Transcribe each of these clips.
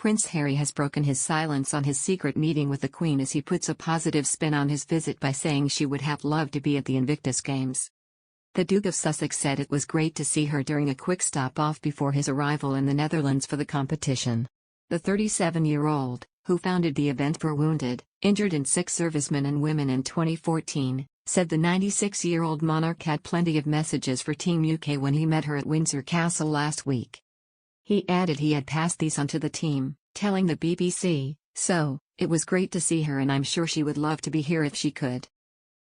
Prince Harry has broken his silence on his secret meeting with the Queen as he puts a positive spin on his visit by saying she would have loved to be at the Invictus Games. The Duke of Sussex said it was great to see her during a quick stop-off before his arrival in the Netherlands for the competition. The 37-year-old, who founded the event for wounded, injured and sick servicemen and women in 2014, said the 96-year-old monarch had plenty of messages for Team UK when he met her at Windsor Castle last week. He added he had passed these on to the team, telling the BBC, "So, it was great to see her and I'm sure she would love to be here if she could."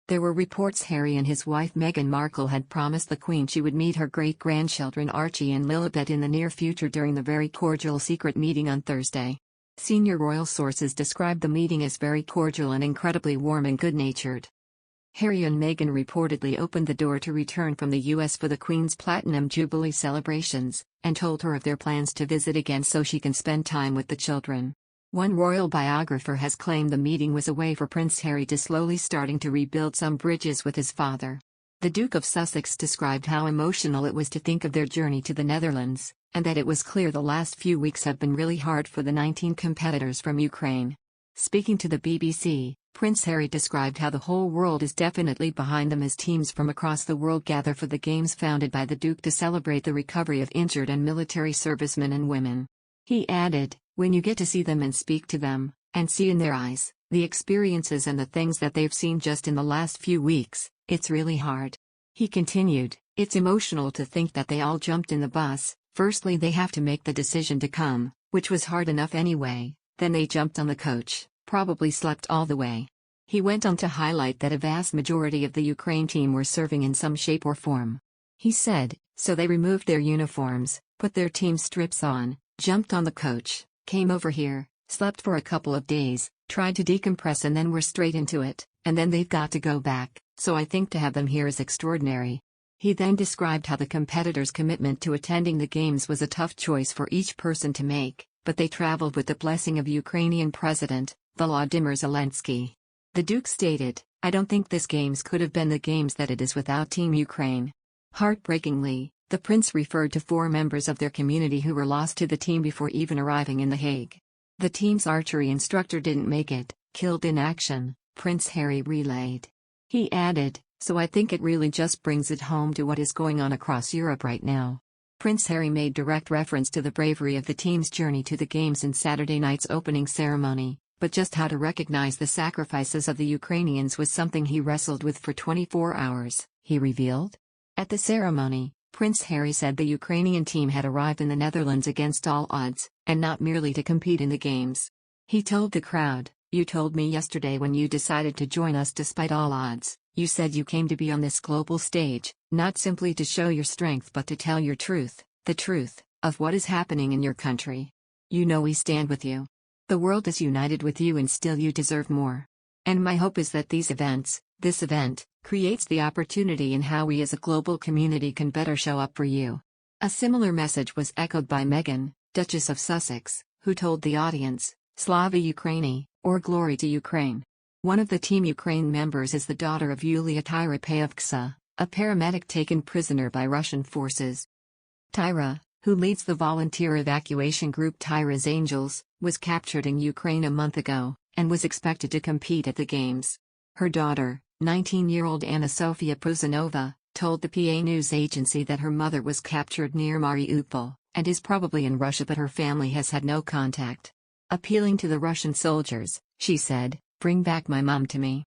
There were reports Harry and his wife Meghan Markle had promised the Queen she would meet her great-grandchildren Archie and Lilibet in the near future during the very cordial secret meeting on Thursday. Senior royal sources described the meeting as very cordial and incredibly warm and good-natured. Harry and Meghan reportedly opened the door to return from the US for the Queen's Platinum Jubilee celebrations, and told her of their plans to visit again so she can spend time with the children. One royal biographer has claimed the meeting was a way for Prince Harry to slowly starting to rebuild some bridges with his father. The Duke of Sussex described how emotional it was to think of their journey to the Netherlands, and that it was clear the last few weeks have been really hard for the 19 competitors from Ukraine. Speaking to the BBC, Prince Harry described how the whole world is definitely behind them as teams from across the world gather for the games founded by the Duke to celebrate the recovery of injured and military servicemen and women. He added, "When you get to see them and speak to them, and see in their eyes, the experiences and the things that they've seen just in the last few weeks, it's really hard." He continued, "It's emotional to think that they all jumped in the bus. Firstly they have to make the decision to come, which was hard enough anyway, then they jumped on the coach, probably slept all the way." He went on to highlight that a vast majority of the Ukraine team were serving in some shape or form. He said, "So they removed their uniforms, put their team strips on, jumped on the coach, came over here, slept for a couple of days, tried to decompress and then were straight into it, and then they've got to go back, so I think to have them here is extraordinary." He then described how the competitors' commitment to attending the games was a tough choice for each person to make, but they traveled with the blessing of Ukrainian President Volodymyr Zelensky. The Duke stated, "I don't think this games could have been the games that it is without Team Ukraine." Heartbreakingly, the prince referred to 4 members of their community who were lost to the team before even arriving in The Hague. The team's archery instructor didn't make it, killed in action, Prince Harry relayed. He added, "So I think it really just brings it home to what is going on across Europe right now." Prince Harry made direct reference to the bravery of the team's journey to the games in Saturday night's opening ceremony, but just how to recognize the sacrifices of the Ukrainians was something he wrestled with for 24 hours, he revealed. At the ceremony, Prince Harry said the Ukrainian team had arrived in the Netherlands against all odds, and not merely to compete in the games. He told the crowd, "You told me yesterday when you decided to join us despite all odds, you said you came to be on this global stage, not simply to show your strength but to tell your truth, the truth, of what is happening in your country. You know we stand with you. The world is united with you and still you deserve more. And my hope is that this event, creates the opportunity in how we as a global community can better show up for you." A similar message was echoed by Meghan, Duchess of Sussex, who told the audience, "Slava Ukraini, or glory to Ukraine." One of the Team Ukraine members is the daughter of Yulia Tyrapayevksa, a paramedic taken prisoner by Russian forces. Tyra, who leads the volunteer evacuation group Tyra's Angels, was captured in Ukraine a month ago, and was expected to compete at the games. Her daughter, 19-year-old Anna Sofia Puzanova, told the PA news agency that her mother was captured near Mariupol, and is probably in Russia but her family has had no contact. Appealing to the Russian soldiers, she said, "Bring back my mom to me."